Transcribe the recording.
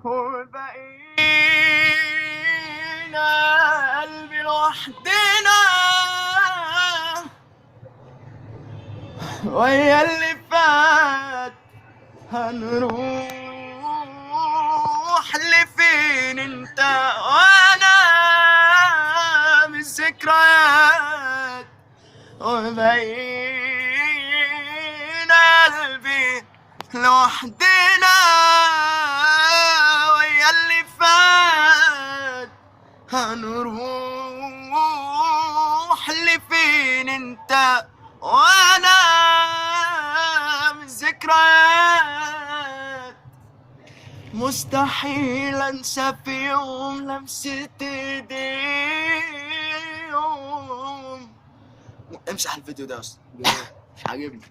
وبقينا قلبي لوحدنا ويا اللي فات هنروح لفين انت وانا من الذكريات وبقينا قلبي لوحدنا ويا اللي فات هنروح لفين انت وانا من ذكريات مستحيل انسى في يوم لمسة ايديهم. امسح الفيديو ده اصلا مش عاجبني.